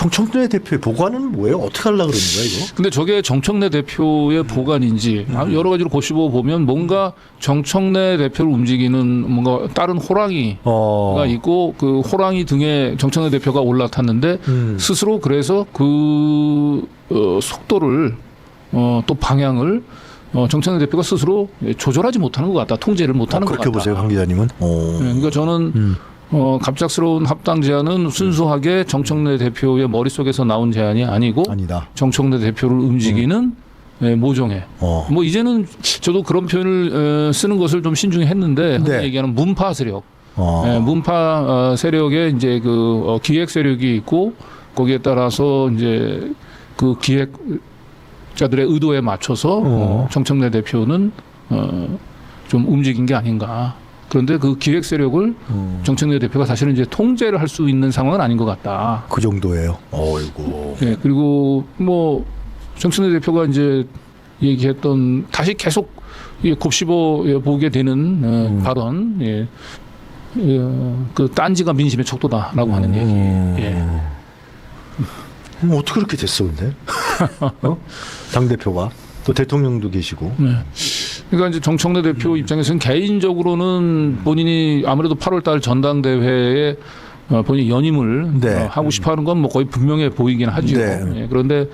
정청래 대표의 보관은 뭐예요? 어떻게 하려고 그러는 거야 이거? 근데 저게 정청래 대표의 보관인지 여러 가지로 고심해 보면 뭔가 정청래 대표를 움직이는 뭔가 다른 호랑이가 있고 그 호랑이 등에 정청래 대표가 올라탔는데 스스로 그래서 그 속도를 또 방향을 정청래 대표가 스스로 조절하지 못하는 것 같다. 통제를 못하는 것 같다. 그렇게 보세요, 강 기자님은. 네, 그러니까 저는 갑작스러운 합당 제안은 순수하게 정청래 대표의 머릿속에서 나온 제안이 아니고 아니다. 정청래 대표를 움직이는 모종의 뭐 이제는 저도 그런 표현을 쓰는 것을 좀 신중히 했는데 흔히 얘기하는 문파 세력 문파 세력에 이제 그 기획 세력이 있고 거기에 따라서 이제 그 기획자들의 의도에 맞춰서 정청래 대표는 좀 움직인 게 아닌가. 그런데 그 기획 세력을 정청래 대표가 사실은 이제 통제를 할 수 있는 상황은 아닌 것 같다. 그 정도예요. 어이고. 네, 그리고 뭐 정청래 대표가 이제 얘기했던 다시 계속 곱씹어 보게 되는 발언, 그 딴지가 민심의 척도다라고 하는 얘기. 어떻게 그렇게 됐어, 근데? 당 대표가 또 대통령도 계시고. 네. 그러니까 이제 정청래 대표 입장에서는 개인적으로는 본인이 아무래도 8월달 전당대회에 본인이 연임을 하고 싶어하는 건 뭐 거의 분명해 보이긴 하죠. 그런데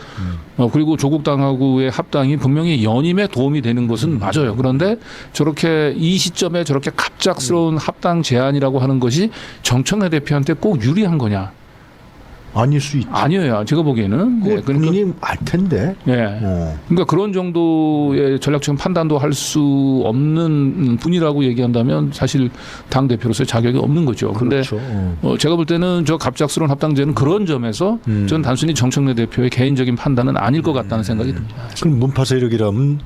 그리고 조국당하고의 합당이 분명히 연임에 도움이 되는 것은 맞아요. 그런데 저렇게 이 시점에 저렇게 갑작스러운 합당 제안이라고 하는 것이 정청래 대표한테 꼭 유리한 거냐? 아닐 수 있죠. 아니에요. 제가 보기에는. 그거 본인이 알 텐데. 그러니까 그런 정도의 전략적인 판단도 할 수 없는 분이라고 얘기한다면 사실 당 대표로서의 자격이 없는 거죠. 그런데 제가 볼 때는 저 갑작스러운 합당제는 그런 점에서 저는 단순히 정청래 대표의 개인적인 판단은 아닐 것 같다는 생각이 듭니다. 그럼 문파 세력이라면?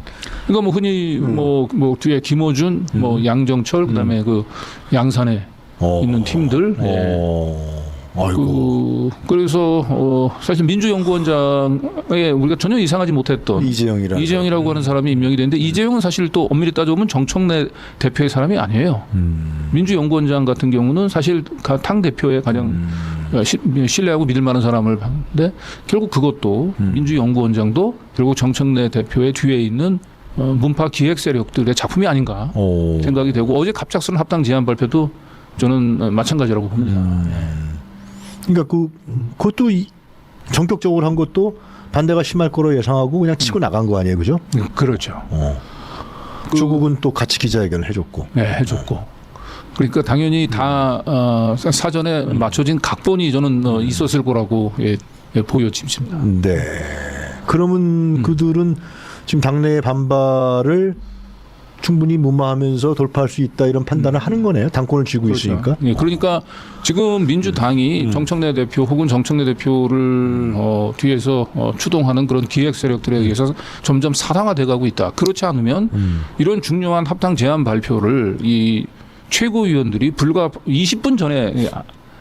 그러니까 뭐 흔히 뭐 뒤에 김어준, 뭐 양정철, 그다음에 그 양산에 있는 팀들. 그래서 사실 민주연구원장에 우리가 전혀 이상하지 못했던 이재용이라고 하는 사람이 임명이 됐는데 이재용은 사실 또 엄밀히 따져보면 정청래 대표의 사람이 아니에요. 민주연구원장 같은 경우는 사실 당 대표의 가장 신뢰하고 믿을 만한 사람을 봤는데 결국 그것도 민주연구원장도 결국 정청래 대표의 뒤에 있는 문파 기획 세력들의 작품이 아닌가 생각이 되고 어제 갑작스러운 합당 제안 발표도 저는 마찬가지라고 봅니다. 그러니까 그것도 전격적으로 한 것도 반대가 심할 거로 예상하고 그냥 치고 나간 거 아니에요, 그죠? 그렇죠. 조국은 또 같이 기자회견을 해줬고. 네, 해줬고. 그러니까 당연히 다 사전에 맞춰진 각본이 저는 있었을 거라고 보여집니다. 네. 그러면 그들은 지금 당내의 반발을 충분히 무마하면서 돌파할 수 있다 이런 판단을 하는 거네요. 당권을 쥐고 있으니까. 네, 그러니까 지금 민주당이 정청래 대표 혹은 정청래 대표를 뒤에서 추동하는 그런 기획 세력들에 의해서 점점 사당화돼 가고 있다. 그렇지 않으면 이런 중요한 합당 제안 발표를 이 최고위원들이 불과 20분 전에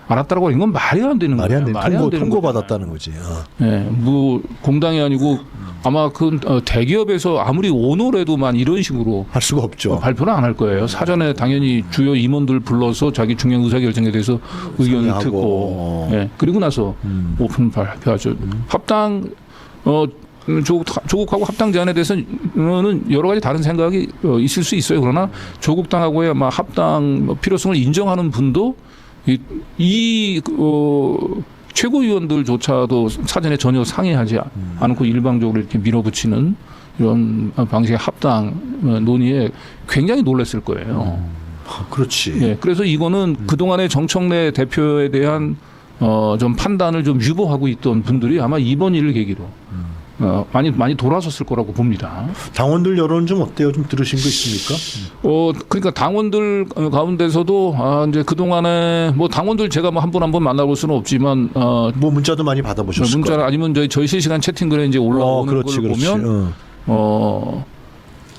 알았다라고 하는 건 말이 안 되는 거예요. 말이 안 되는 통보받았다는 거지. 네, 뭐 공당이 아니고 아마 그 대기업에서 아무리 오너래도만 이런 식으로 할 수가 없죠. 발표는 안 할 거예요. 사전에 당연히 주요 임원들 불러서 자기 중요한 의사결정에 대해서 의견을 듣고 그리고 나서 오픈 발표하죠. 합당 조국하고 합당 제안에 대해서는 여러 가지 다른 생각이 있을 수 있어요. 그러나 조국당하고의 합당 필요성을 인정하는 분도 최고위원들조차도 사전에 전혀 상의하지 않고 일방적으로 이렇게 밀어붙이는 이런 방식의 합당 논의에 굉장히 놀랐을 거예요. 그렇지. 그래서 이거는 그동안의 정청래 대표에 대한 좀 판단을 좀 유보하고 있던 분들이 아마 이번 일을 계기로 많이 돌아섰을 거라고 봅니다. 당원들 여론은 좀 어때요? 좀 들으신 거 있습니까? 그러니까 당원들 가운데서도 이제 그 동안에 뭐 당원들 제가 뭐 한 분 한 분 만나볼 수는 없지만 뭐 문자도 많이 받아보셨을 거예요. 문자를 아니면 저희 실시간 채팅글에 이제 올라오는 걸 보면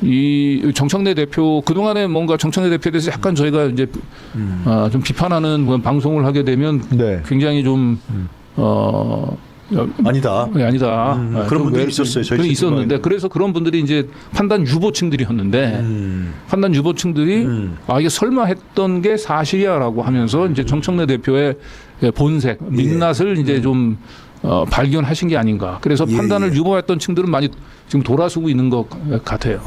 이 정청래 대표 그 동안에 뭔가 정청래 대표에 대해서 약간 저희가 이제 좀 비판하는 그런 방송을 하게 되면 굉장히 좀 아니다. 아니다. 그런 분들이 있었어요. 저희 있었는데 그래서 그런 분들이 이제 판단 유보층들이었는데 판단 유보층들이 이게 설마 했던 게 사실이야라고 하면서 이제 정청래 대표의 본색 민낯을 이제 좀 발견하신 게 아닌가. 그래서 판단을 유보했던 층들은 많이 지금 돌아서고 있는 것 같아요.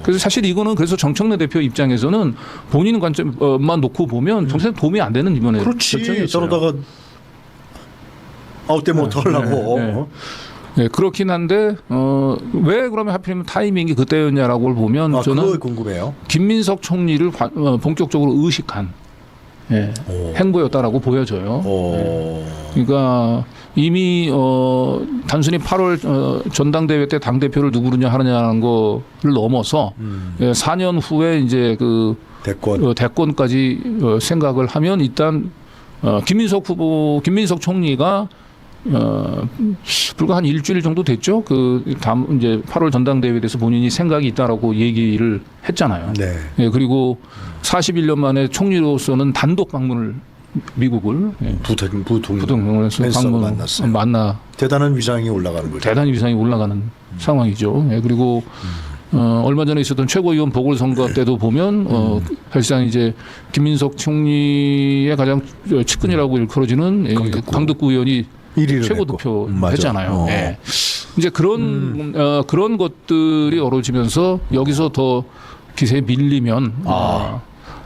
그래서 사실 이거는 그래서 정청래 대표 입장에서는 본인 관점만 놓고 보면 정책 도움이 안 되는 이번에 그렇지. 저러다가 아웃되면 어떡하려고. 네, 그렇긴 한데 왜 그러면 하필이면 타이밍이 그때였냐라고 보면 저는 그거 궁금해요. 김민석 총리를 본격적으로 의식한 행보였다라고 보여져요. 그러니까 이미 단순히 8월 전당대회 때 당 대표를 누구냐 하느냐는 거를 넘어서 4년 후에 이제 그 대권까지 생각을 하면 일단 김민석 총리가 불과 한 일주일 정도 됐죠. 그 다음 이제 8월 전당대회에 대해서 본인이 생각이 있다라고 얘기를 했잖아요. 네. 예, 그리고 41년 만에 총리로서는 단독 방문을 미국을 부통령을 해서 만나 대단한 위상이 올라가는 거죠. 대단히 위상이 올라가는 상황이죠. 예, 그리고 얼마 전에 있었던 최고위원 보궐선거 때도 보면 사실상 이제 김민석 총리의 가장 측근이라고 일컬어지는 강덕구 의원이 최고 득표 했잖아요. 예. 이제 그런 것들이 어우러지면서 여기서 더 기세에 밀리면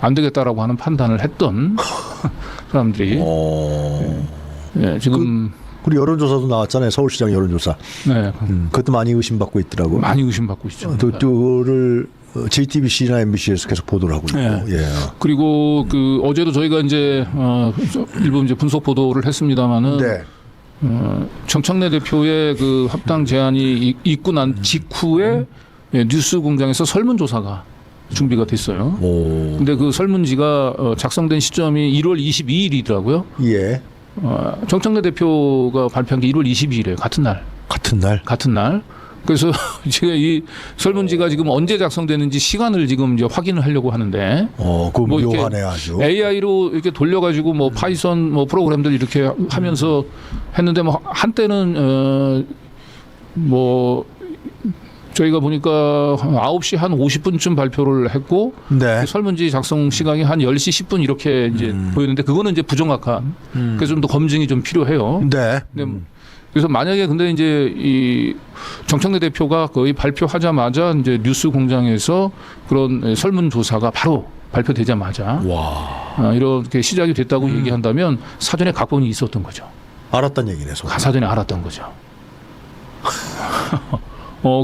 안 되겠다라고 하는 판단을 했던 사람들이 예, 지금 우리 여론조사도 나왔잖아요. 서울시장 여론조사. 네. 그것도 많이 의심받고 있더라고요. 많이 의심받고 있죠. 그거를 JTBC나 MBC에서 계속 보도를 하고 있고. 네. 예. 그리고 그 어제도 저희가 이제 일부 이제 분석 보도를 했습니다마는 정청래 대표의 그 합당 제안이 있고 난 직후에 뉴스공장에서 설문조사가 준비가 됐어요. 근데 그 설문지가 작성된 시점이 1월 22일이더라고요. 예. 정청래 대표가 발표한 게 1월 22일이에요. 같은 날. 그래서 제가 이 설문지가 지금 언제 작성되는지 시간을 지금 이제 확인을 하려고 하는데. 그거 뭐 묘하네 아주. AI로 이렇게 돌려가지고 뭐 파이썬 뭐 프로그램들 이렇게 하면서 했는데 뭐 한때는 뭐 저희가 보니까 9시 한 50분쯤 발표를 했고 설문지 작성 시간이 한 10시 10분 이렇게 이제 보였는데 그거는 이제 부정확한. 그래서 좀 더 검증이 좀 필요해요. 네. 그래서 만약에 근데 이제 이 정청래 대표가 거의 발표하자마자 이제 뉴스 공장에서 그런 설문조사가 바로 발표되자마자 이렇게 시작이 됐다고 얘기한다면 사전에 각본이 있었던 거죠. 알았단 얘기네. 사전에 알았던 거죠.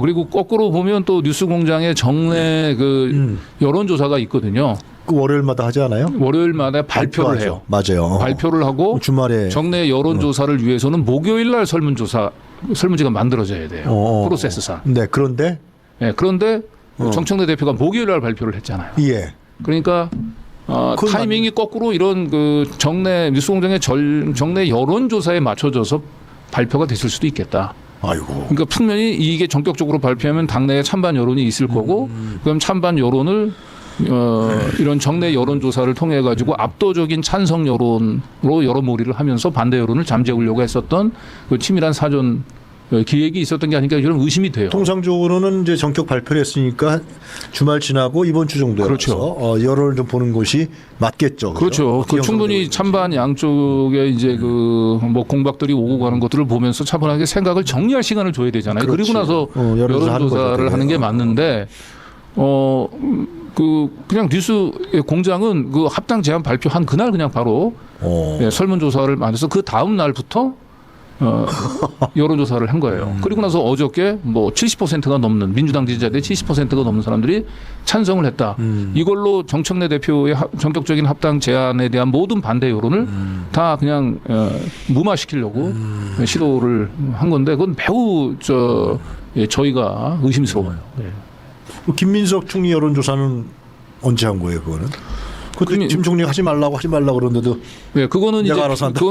그리고 거꾸로 보면 또 뉴스공장의 정례 그 여론조사가 있거든요. 그 월요일마다 하지 않아요? 월요일마다 발표를 해요. 맞아요. 발표를 하고 주말에 정례 여론조사를 위해서는 목요일날 설문지가 만들어져야 돼요. 프로세스상. 네, 그런데 정청래 대표가 목요일날 발표를 했잖아요. 예. 그러니까 타이밍이 거꾸로 이런 그 정례 뉴스공장의 정례 여론조사에 맞춰져서 발표가 됐을 수도 있겠다. 아이고. 그러니까 분명히 이게 전격적으로 발표하면 당내에 찬반 여론이 있을 거고, 그럼 찬반 여론을 이런 정례 여론조사를 통해 가지고 압도적인 찬성 여론으로 여론몰이를 하면서 반대 여론을 잠재우려고 했었던 그 치밀한 사전 기획이 있었던 게 아닌가 이런 의심이 돼요. 통상적으로는 이제 전격 발표를 했으니까 주말 지나고 이번 주 정도에 그렇죠. 여론을 좀 보는 것이 맞겠죠. 그렇죠. 그 충분히 찬반 양쪽에 이제 그 뭐 공박들이 오고 가는 것들을 보면서 차분하게 생각을 정리할 시간을 줘야 되잖아요. 그렇지. 그리고 나서 여론조사를 하는 게 맞는데 그냥 뉴스 공장은 그 합당 제안 발표한 그날 그냥 바로 설문조사를 만들어서 그 다음 날부터 여론조사를 한 거예요. 그리고 나서 어저께 뭐 70%가 넘는 민주당 지지자들 70%가 넘는 사람들이 찬성을 했다. 이걸로 정청래 대표의 전격적인 합당 제안에 대한 모든 반대 여론을 다 그냥 무마시키려고 시도를 한 건데 그건 매우 저희가 의심스러워요. 김민석 총리 여론조사는 언제 한 거예요, 그거는? 그것도 김 총리가 하지 말라고 그러는데도. 네, 그거는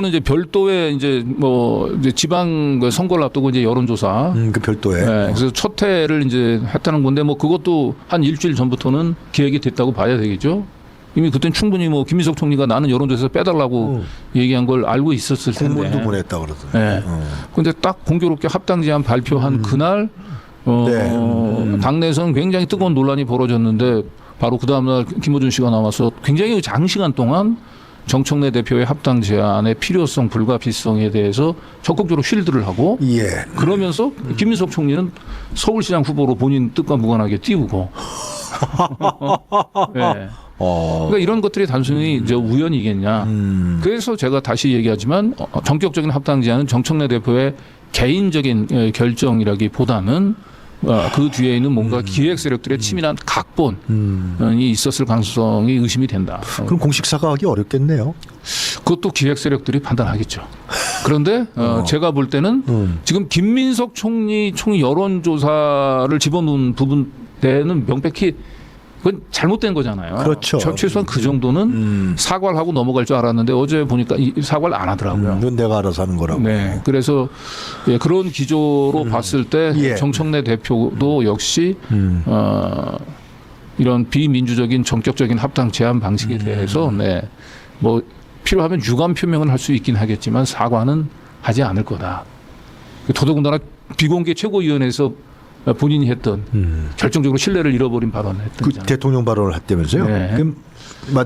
이제 별도의 이제 뭐 이제 지방 선거를 앞두고 이제 여론조사. 그 별도에. 네, 그래서 첫 회를 이제 했다는 건데 뭐 그것도 한 일주일 전부터는 계획이 됐다고 봐야 되겠죠. 이미 그때는 충분히 뭐 김민석 총리가 나는 여론조사에서 빼달라고 얘기한 걸 알고 있었을 텐데. 공문도 보냈다 그러더라고요. 네. 근데 딱 공교롭게 합당 제안 발표한 그날 당내에서는 굉장히 뜨거운 논란이 벌어졌는데 바로 그 다음날 김어준 씨가 나와서 굉장히 장시간 동안 정청래 대표의 합당 제안의 필요성, 불가피성에 대해서 적극적으로 쉴드를 하고 예. 그러면서 김민석 총리는 서울시장 후보로 본인 뜻과 무관하게 띄우고 네. 그러니까 이런 것들이 단순히 이제 우연이겠냐. 그래서 제가 다시 얘기하지만 전격적인 합당 제안은 정청래 대표의 개인적인 결정이라기보다는 그 뒤에 있는 뭔가 기획 세력들의 치밀한 각본이 있었을 가능성이 의심이 된다. 그럼 공식 사과하기 어렵겠네요. 그것도 기획 세력들이 판단하겠죠. 그런데 제가 볼 때는 지금 김민석 총리 여론조사를 집어넣은 부분에는 명백히 그건 잘못된 거잖아요. 그렇죠. 최소한 그 정도는 사과를 하고 넘어갈 줄 알았는데 어제 보니까 사과를 안 하더라고요. 그건 내가 알아서 하는 거라고. 네. 그래서 예, 그런 기조로 봤을 때 예. 정청래 대표도 역시 이런 비민주적인 전격적인 합당 제안 방식에 대해서 네, 뭐 필요하면 유감 표명은 할 수 있긴 하겠지만 사과는 하지 않을 거다. 더더군다나 비공개 최고위원회에서 본인이 했던 결정적으로 신뢰를 잃어버린 발언을 했던 그 대통령 발언을 했다면서요? 네. 그럼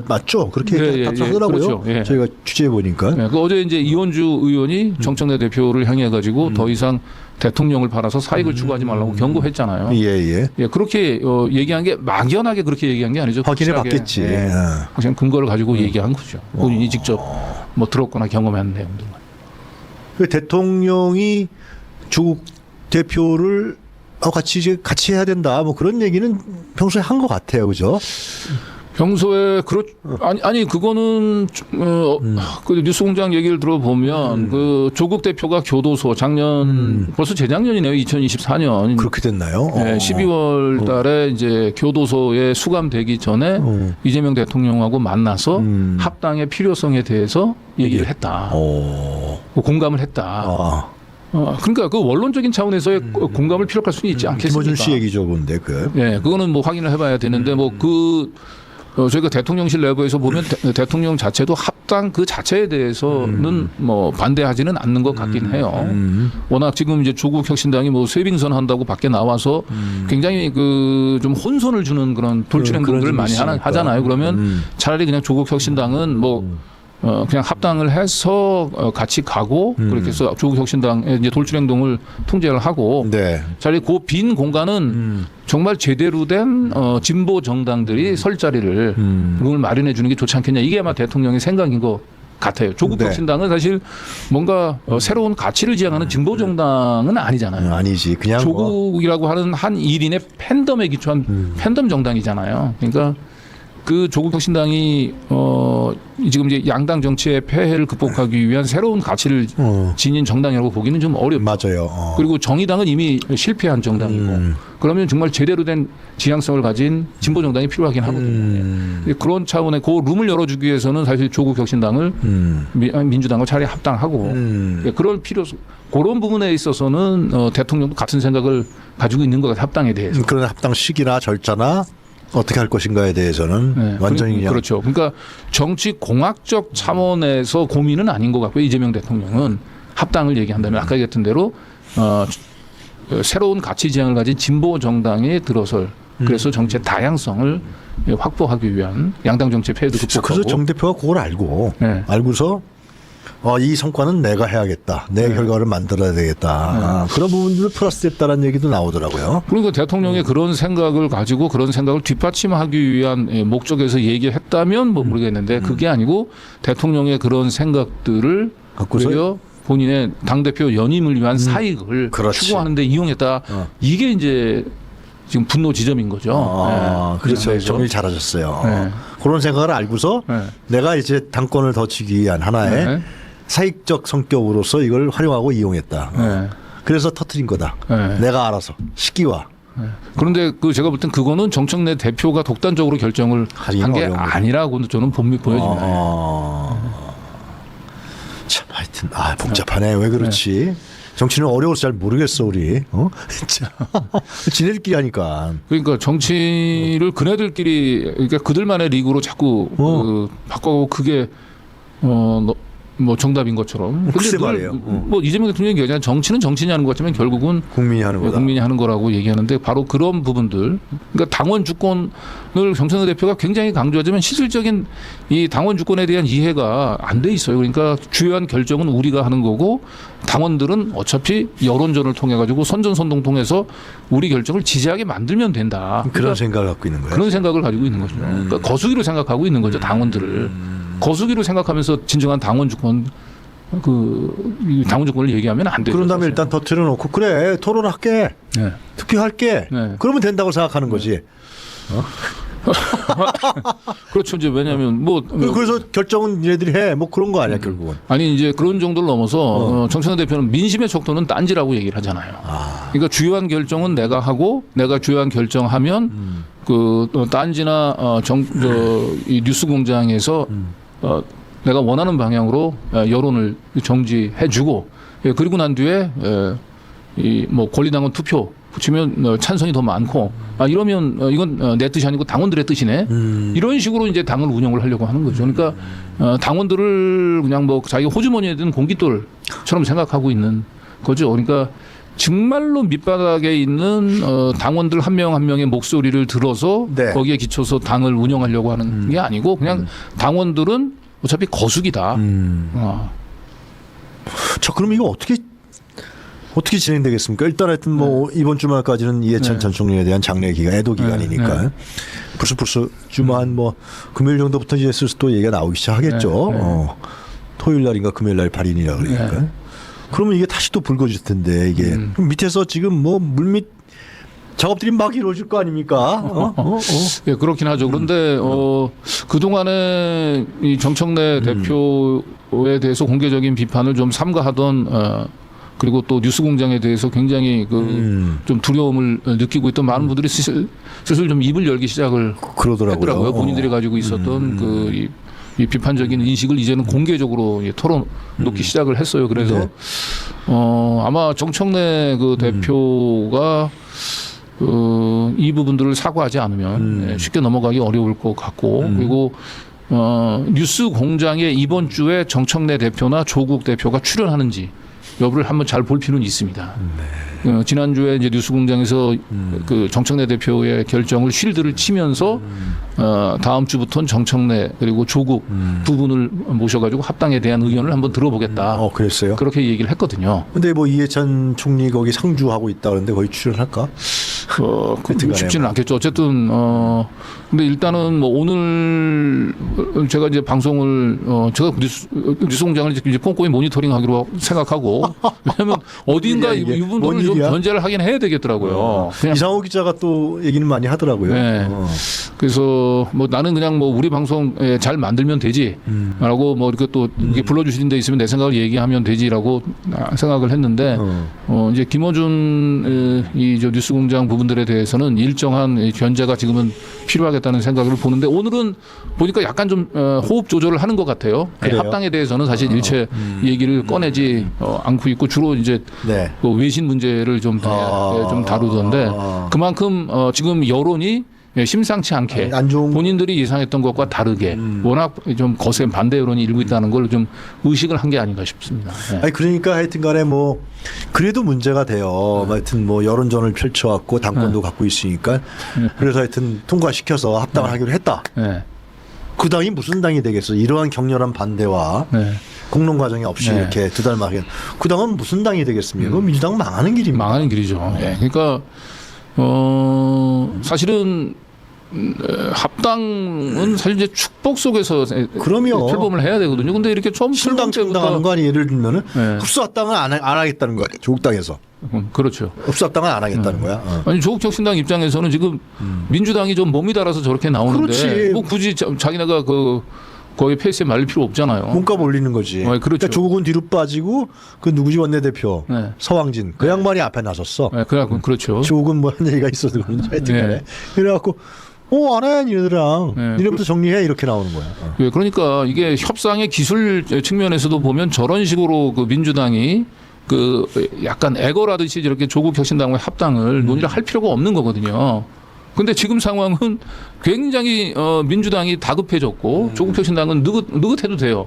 맞죠? 그렇게 답하더라고요. 그렇죠. 예. 저희가 취재해 보니까. 네, 그 어제 이제 이원주 의원이 정청래 대표를 향해 가지고 더 이상 대통령을 팔아서 사익을 추구하지 말라고 경고했잖아요. 예. 예, 그렇게 얘기한 게 막연하게 그렇게 얘기한 게 아니죠. 확인해 봤겠지. 예, 그냥 근거를 가지고 얘기한 거죠. 본인이 직접 뭐 들었거나 경험한 내용들만. 그 대통령이 조국 대표를 같이 해야 된다. 뭐 그런 얘기는 평소에 한 것 같아요, 그죠? 평소에 아니 그거는 그 뉴스공장 얘기를 들어보면 그 조국 대표가 교도소 작년 벌써 재작년이네요. 2024년 그렇게 됐나요? 네, 12월 달에 이제 교도소에 수감되기 전에 이재명 대통령하고 만나서 합당의 필요성에 대해서 얘기를 했다. 공감을 했다. 그러니까 그 원론적인 차원에서의 공감을 피력할 수는 있지 않겠습니까? 김어준 씨 얘기죠, 근데 네, 그거는 뭐 확인을 해봐야 되는데 저희가 대통령실 내부에서 보면 대통령 자체도 합당 그 자체에 대해서는 뭐 반대하지는 않는 것 같긴 해요. 워낙 지금 이제 조국 혁신당이 뭐 쇄빙선 한다고 밖에 나와서 굉장히 그 좀 혼선을 주는 그런 돌출 행동들을 많이 하잖아요. 그러면 차라리 그냥 조국 혁신당은 뭐 그냥 합당을 해서 같이 가고 그렇게 해서 조국 혁신당의 이제 돌출 행동을 통제를 하고 차라리 그 빈 공간은 정말 제대로 된 진보 정당들이 설 자리를 그걸 마련해 주는 게 좋지 않겠냐. 이게 아마 대통령의 생각인 것 같아요. 조국 혁신당은 사실 뭔가 새로운 가치를 지향하는 진보 정당은 아니잖아요. 아니지. 그냥 조국이라고 하는 한 일인의 팬덤에 기초한 팬덤 정당이잖아요. 그러니까 그 조국 혁신당이 지금 이제 양당 정치의 폐해를 극복하기 위한 새로운 가치를 지닌 정당이라고 보기는 좀 어렵죠. 맞아요. 그리고 정의당은 이미 실패한 정당이고 그러면 정말 제대로 된 지향성을 가진 진보 정당이 필요하긴 하거든요. 그런 차원의 그 룸을 열어주기 위해서는 사실 조국 혁신당을 민주당과 차라리 합당하고 그런 그런 부분에 있어서는 대통령도 같은 생각을 가지고 있는 것 같아요. 합당에 대해서. 그런 합당 시기나 절차나 어떻게 할 것인가에 대해서는 완전히 그냥. 그렇죠. 그러니까 정치 공학적 차원에서 고민은 아닌 것 같고요. 이재명 대통령은 합당을 얘기한다면 아까 얘기했던 대로 새로운 가치 지향을 가진 진보 정당에 들어설 그래서 정치의 다양성을 확보하기 위한 양당 정치의 폐해도 극복하고. 그래서 정 대표가 그걸 알고서 이 성과는 내가 해야겠다. 내 결과를 만들어야 되겠다. 그런 부분들을 플러스됐다는 얘기도 나오더라고요. 그러니까 대통령의 그런 생각을 가지고 그런 생각을 뒷받침하기 위한 목적에서 얘기했다면 뭐 모르겠는데 그게 아니고 대통령의 그런 생각들을 오히려 본인의 당대표 연임을 위한 사익을 추구하는 데 이용했다. 이게 이제 지금 분노 지점인 거죠. 그렇죠. 정리 잘하셨어요. 그런 생각을 알고서 내가 이제 당권을 더 쥐기 위한 하나의 사익적 성격으로서 이걸 활용하고 이용했다. 그래서 터트린 거다. 내가 알아서 시기와. 그런데 제가 볼 땐 그거는 정청래 대표가 독단적으로 결정을 한 게 아니라고 저는 보여집니다. 참 하여튼 복잡하네. 왜 그렇지? 정치는 어려워서 잘 모르겠어 우리. 지네들끼리 하니까. 그러니까 정치를 그네들끼리 그러니까 그들만의 리그로 자꾸 바꿔고 그게 뭐 정답인 것처럼. 글쎄 말이에요. 뭐 이재명 대통령이 얘기하잖아요. 정치는 정치인이 하는 것 같지만 결국은 국민이 하는 거다. 국민이 하는 거라고 얘기하는데 바로 그런 부분들. 그러니까 당원 주권을 정청래 대표가 굉장히 강조하지만 실질적인 이 당원 주권에 대한 이해가 안 돼 있어요. 그러니까 주요한 결정은 우리가 하는 거고 당원들은 어차피 여론전을 통해 가지고 선전선동 통해서 우리 결정을 지지하게 만들면 된다. 그런 그러니까 생각을 갖고 있는 거예요. 그런 생각을 가지고 있는 거죠. 그러니까 거수기로 생각하고 있는 거죠. 당원들을. 거수기로 생각하면서 진정한 당원 주권 이 당원 주권을 얘기하면 안 되죠. 그런 다음에 사실. 일단 터트려 놓고 그래 토론할게. 네. 투표할게. 네. 그러면 된다고 생각하는 거지. 그렇죠. 이제 왜냐하면 뭐 그래서 결정은 얘네들이 해. 뭐 그런 거 아니야 결국은. 아니 이제 그런 정도를 넘어서 정청래 대표는 민심의 척도는 딴지라고 얘기를 하잖아요. 그러니까 주요한 결정은 내가 하고 내가 주요한 결정하면 그 딴지나 이 뉴스공장에서 내가 원하는 방향으로 여론을 정지해주고 그리고 난 뒤에 이 뭐 권리당원 투표 붙이면 찬성이 더 많고 이러면 이건 내 뜻이 아니고 당원들의 뜻이네. 이런 식으로 이제 당을 운영을 하려고 하는 거죠. 그러니까 당원들을 그냥 뭐 자기가 호주머니에 든 공깃돌처럼 생각하고 있는 거죠. 그러니까 정말로 밑바닥에 있는 당원들 한 명 한 명의 목소리를 들어서 네. 거기에 기초서 당을 운영하려고 하는 게 아니고 그냥 당원들은 어차피 거수기다. 자 그럼 이거 어떻게 진행되겠습니까? 일단 하여튼 뭐 이번 주말까지는 이해찬 전 총리에 대한 장례 기간, 애도 기간이니까 벌써 주말 뭐 금요일 정도부터 이제 슬슬 또 얘기가 나오기 시작하겠죠. 토요일 날인가 금요일 날 발인이라 그러니까. 그러면 이게 다시 또 불거질 텐데 이게 그럼 밑에서 지금 뭐 물밑 작업들이 막 이루어질 거 아닙니까? 예, 그렇긴 하죠. 그런데 그동안에 이 정청래 대표에 대해서 공개적인 비판을 좀 삼가하던 그리고 또 뉴스공장에 대해서 굉장히 좀 두려움을 느끼고 있던 많은 분들이 슬슬 좀 입을 열기 시작을 했더라고요. 본인들이 가지고 있었던 이 비판적인 인식을 이제는 공개적으로 털어놓기 시작을 했어요. 그래서 아마 정청래 그 대표가 이 부분들을 사과하지 않으면 쉽게 넘어가기 어려울 것 같고 그리고 뉴스공장에 이번 주에 정청래 대표나 조국 대표가 출연하는지 여부를 한번 잘 볼 필요는 있습니다. 지난주에 이제 뉴스공장에서 그 정청래 대표의 결정을 쉴드를 치면서 다음 주부터는 정청래 그리고 조국 두 분을 모셔가지고 합당에 대한 의견을 한번 들어보겠다. 그랬어요? 그렇게 얘기를 했거든요. 근데 뭐 이해찬 총리 거기 상주하고 있다 그러는데 거기 출연할까? 쉽지는 않겠죠. 어쨌든 근데 일단은 뭐 오늘 제가 이제 방송을 제가 뉴스공장을 이제 꼼꼼히 모니터링하기로 생각하고 왜냐하면 어딘가 이분들을 좀 견제를 하긴 해야 되겠더라고요. 이상호 기자가 또 얘기는 많이 하더라고요. 네. 그래서 뭐 나는 그냥 뭐 우리 방송에 잘 만들면 되지라고 뭐 이렇게 또 이게 불러주시는 데 있으면 내 생각을 얘기하면 되지라고 생각을 했는데 이제 김어준 이 저 뉴스공장 부분들에 대해서는 일정한 견제가 지금은 필요하겠다는 생각을 보는데 오늘은 보니까 약간 좀 호흡 조절을 하는 것 같아요. 합당에 대해서는 사실 일체 얘기를 꺼내지 않고 있고 주로 이제 그 외신 문제를 좀 다루던데 그만큼 지금 여론이 심상치 않게 본인들이 예상했던 것과 다르게 워낙 좀 거센 반대 여론이 일고 있다는 걸 좀 의식을 한 게 아닌가 싶습니다. 아니 그러니까 하여튼간에 뭐 그래도 문제가 돼요. 하여튼 뭐 여론전을 펼쳐왔고 당권도 갖고 있으니까 그래서 하여튼 통과시켜서 합당을 하기로 했다. 그 당이 무슨 당이 되겠어? 이러한 격렬한 반대와 공론 과정이 없이 이렇게 두 달 만에 그 당은 무슨 당이 되겠습니까? 그 민주당 망하는 길입니다. 망하는 길이죠. 그러니까 사실은 합당은 사실 이제 축복 속에서 그럼요. 출범을 해야 되거든요. 근데 이렇게 처음 출당하는 거 아니에요? 예를 들면은 흡수 합당은 안 하겠다는 거예요. 조국 당에서. 그렇죠. 흡수 합당은 안 하겠다는 거야. 아니 조국 혁신당 입장에서는 지금 민주당이 좀 몸이 달아서 저렇게 나오는데 그렇지. 뭐 굳이 자기네가 거기 페이스에 말릴 필요 없잖아요. 몸값 올리는 거지. 그렇죠. 그러니까 조국은 뒤로 빠지고 그 누구지 원내대표 서왕진 그 양반이 앞에 나섰어. 그렇죠. 조국은 뭐 한 얘기가 있어서 그런지 하여튼간에 그래갖고 안 해 니네들랑 니네부터 정리해 이렇게 나오는 거야. 그러니까 이게 협상의 기술 측면에서도 보면 저런 식으로 그 민주당이 그 약간 애걸하듯이 이렇게 조국 혁신당과의 합당을 논의를 할 필요가 없는 거거든요. 근데 지금 상황은 굉장히 민주당이 다급해졌고 조국 혁신당은 느긋해도 돼요.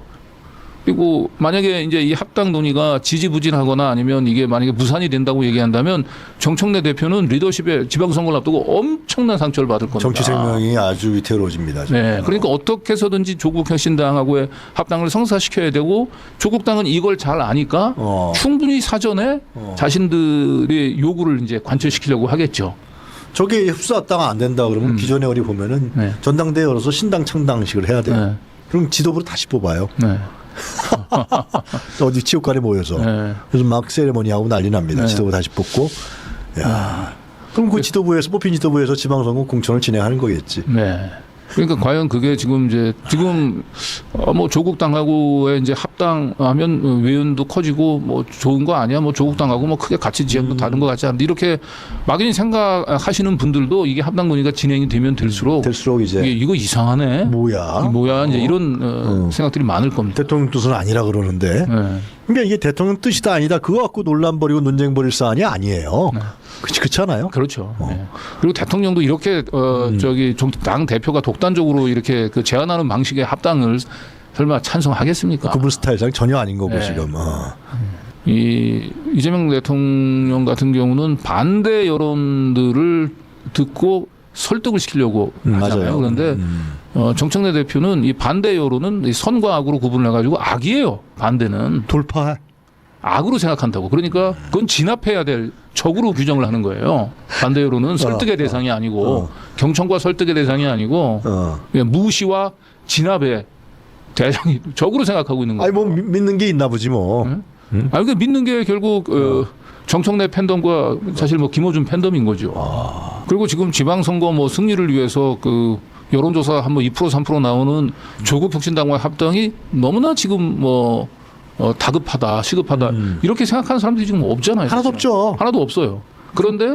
그리고 만약에 이제 이 합당 논의가 지지부진하거나 아니면 이게 만약에 무산이 된다고 얘기한다면 정청래 대표는 리더십에 지방선거를 앞두고 엄청난 상처를 받을 겁니다. 정치 생명이 아주 위태로워집니다. 네, 그러니까 어떻게 해서든지 조국 혁신당하고의 합당을 성사시켜야 되고 조국당은 이걸 잘 아니까 충분히 사전에 자신들의 요구를 이제 관철시키려고 하겠죠. 저게 흡수합당 안 된다 그러면 기존에 우리 보면은 전당대회 열어서 신당 창당식을 해야 돼요. 그럼 지도부를 다시 뽑아요. 어디 체육관에 모여서 그래서 막 세레머니 하고 난리 납니다. 지도부 다시 뽑고. 야. 그럼 그 지도부에서 뽑힌 지도부에서 지방선거 공천을 진행하는 거겠지. 그러니까 과연 그게 지금 뭐 조국당하고의 이제 합당하면 외연도 커지고 뭐 좋은 거 아니야? 뭐 조국당하고 뭐 크게 가치 지향도 다른 것 같지 않은데 이렇게 막연히 생각하시는 분들도 이게 합당 논의가 진행이 되면 될수록 이제 이거 이상하네. 뭐야 이제 이런 생각들이 많을 겁니다. 대통령 뜻은 아니라 그러는데. 그러니까 이게 대통령 뜻이다 아니다 그거 갖고 논란 벌이고 논쟁 벌일 사안이 아니에요. 그렇지 않아요? 그렇죠. 그리고 대통령도 이렇게 당 대표가 독단적으로 이렇게 그 제안하는 방식의 합당을 설마 찬성하겠습니까? 그분 스타일상 전혀 아닌 거고 지금. 이재명 대통령 같은 경우는 반대 여론들을 듣고 설득을 시키려고 하잖아요. 그런데 정청래 대표는 이 반대 여론은 이 선과 악으로 구분을 해가지고 악이에요. 반대는 돌파. 악으로 생각한다고. 그러니까 그건 진압해야 될 적으로 규정을 하는 거예요. 반대 여론은 설득의 대상이 아니고 경청과 설득의 대상이 아니고 무시와 진압의 대상이 적으로 생각하고 있는 거예요. 아니 뭐 믿는 게 있나 보지 뭐. 그러니까 믿는 게 결국 정청래 팬덤과 사실 뭐 김어준 팬덤인 거죠. 그리고 지금 지방선거 뭐 승리를 위해서 그 여론조사 한번 2% 3% 나오는 조국 혁신당과의 합당이 너무나 지금 뭐 다급하다, 시급하다 이렇게 생각하는 사람들이 지금 없잖아요. 하나도 없죠. 하나도 없어요. 그런데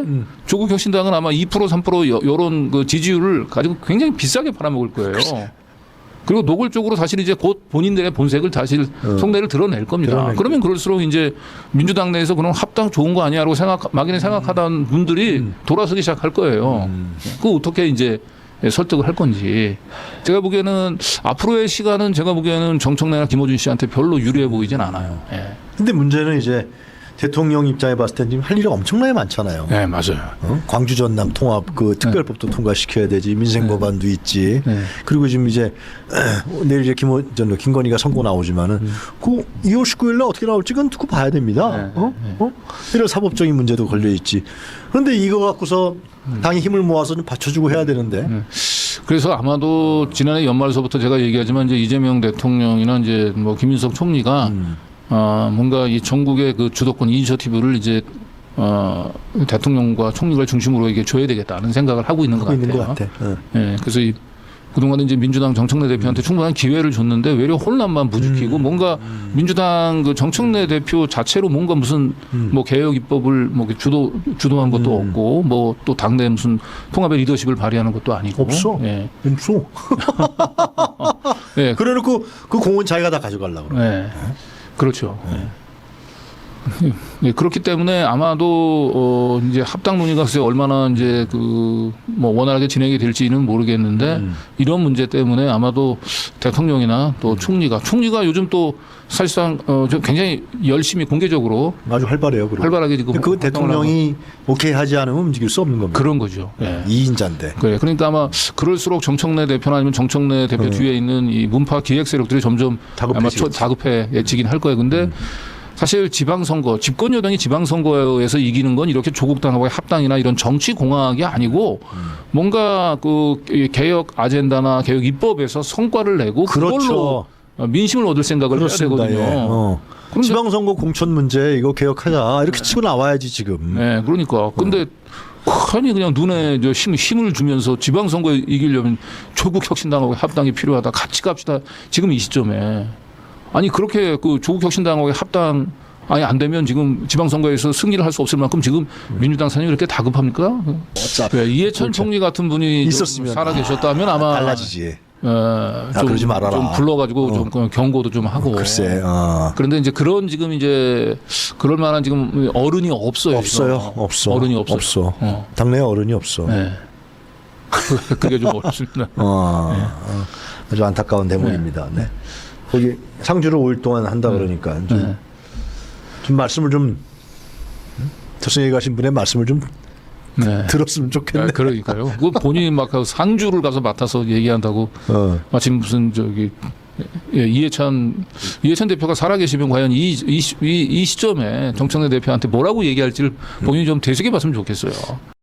조국 혁신당은 아마 2% 3% 여론 그 지지율을 가지고 굉장히 비싸게 팔아먹을 거예요. 그리고 노골적으로 사실 이제 곧 본인들의 본색을 다시 속내를 드러낼 겁니다. 그러면 그럴수록 이제 민주당 내에서 그럼 합당 좋은 거 아니야라고 막연히 생각하던 분들이 돌아서기 시작할 거예요. 그 어떻게 이제 설득을 할 건지. 제가 보기에는 앞으로의 시간은 제가 보기에는 정청래나 김어준 씨한테 별로 유리해 보이진 않아요. 근데 문제는 이제 대통령 입장에 봤을 때 지금 할 일이 엄청나게 많잖아요. 네, 맞아요. 광주 전남 통합 그 특별법도 통과시켜야 되지. 민생 법안도 있지. 그리고 지금 이제 내일 이제 김건희가 선고 나오지만은 그 2월 19일 날 어떻게 나올지 그건 두고 봐야 됩니다. 이런 사법적인 문제도 걸려 있지. 그런데 이거 갖고서 당이 힘을 모아서 좀 받쳐주고 해야 되는데. 그래서 아마도 지난해 연말서부터 제가 얘기하지만 이제 이재명 대통령이나 이제 뭐 김인석 총리가 뭔가 이 전국의 그 주도권 이니셔티브를 이제 대통령과 총리를 중심으로 이게 줘야 되겠다는 생각을 하고 있는 것 같아요. 그래서 그동안 이제 민주당 정청래 대표한테 충분한 기회를 줬는데 외려 혼란만 부추기고 뭔가 민주당 그 정청래 대표 자체로 뭔가 무슨 뭐 개혁 입법을 뭐 주도한 것도 없고 뭐 또 당내 무슨 통합의 리더십을 발휘하는 것도 아니고 없어. 없어. 그래놓고 그 공은 자기가 다 가져가려고 그래. 그렇죠. 그렇기 때문에 아마도 이제 합당 논의가 글쎄 얼마나 이제 그 뭐 원활하게 진행이 될지는 모르겠는데 이런 문제 때문에 아마도 대통령이나 또 총리가 요즘 또 사실상 굉장히 열심히 공개적으로 아주 활발해요. 활발하게 지금 그 대통령이 오케이 하지 않으면 움직일 수 없는 겁니다. 그런 거죠. 2인자인데. 그래. 그러니까 아마 그럴수록 정청래 대표나 아니면 정청래 대표 뒤에 있는 이 문파 기획 세력들이 점점 아마 다급해지긴 할 거예요. 근데 사실 지방선거, 집권 여당이 지방선거에서 이기는 건 이렇게 조국당하고의 합당이나 이런 정치 공학이 아니고 뭔가 그 개혁 아젠다나 개혁 입법에서 성과를 내고 그걸로 민심을 얻을 생각을 해야 되거든요. 지방선거 공천 문제 이거 개혁하자 이렇게 치고 나와야지 지금. 그러니까. 근데 아니 그냥 눈에 힘을 주면서 지방선거에 이기려면 조국 혁신당하고 합당이 필요하다. 같이 갑시다. 지금 이 시점에. 아니 그렇게 그 조국 혁신당하고의 합당 안 되면 지금 지방선거에서 승리를 할 수 없을 만큼 지금 민주당 사람이 그렇게 다급합니까? 이해찬 총리 같은 분이 있었으면 살아계셨다면 아마 달라지지. 그러지 말아라. 좀 불러가지고 좀 경고도 좀 하고. 글쎄. 그런데 이제 그런 지금 이제 그럴 만한 지금 어른이 없어요. 없어. 어른이 없어요. 없어. 당내에 어른이 없어. 그게 좀 어렵습니다. 아주 안타까운 대목입니다. 거기 상주를 5일 동안 한다 그러니까 좀 말씀을 좀 저승에 가신 분의 말씀을 좀 들었으면 좋겠네. 그러니까요. 그 본인이 막 상주를 가서 맡아서 얘기한다고 마침 무슨 저기 이해찬 대표가 살아계시면 과연 이 시점에 정청래 대표한테 뭐라고 얘기할지를 본인이 좀 되새겨 봤으면 좋겠어요.